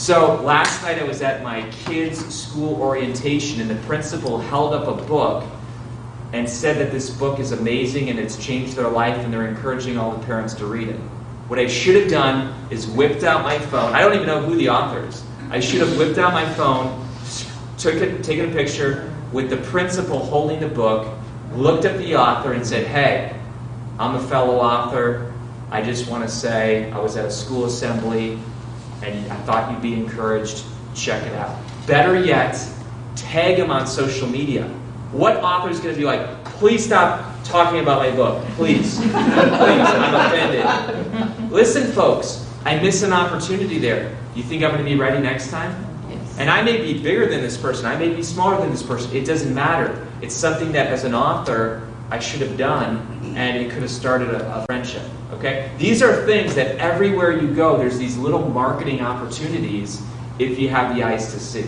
So last night I was at my kids' school orientation, and the principal held up a book and said that this book is amazing and it's changed their life, and they're encouraging all the parents to read it. What I should have done is whipped out my phone. I don't even know who the author is. I should have whipped out my phone, taken a picture with the principal holding the book, looked at the author and said, "Hey, I'm a fellow author. I just want to say I was at a school assembly and I thought you'd be encouraged. Check it out." Better yet, tag him on social media. What author is going to be like, "Please stop talking about my book. Please. Please, I'm offended." Listen, folks, I miss an opportunity there. You think I'm going to be ready next time? Yes. And I may be bigger than this person. I may be smaller than this person. It doesn't matter. It's something that, as an author, I should have done, and it could have started a friendship. Okay? These are things that everywhere you go, there's these little marketing opportunities if you have the eyes to see.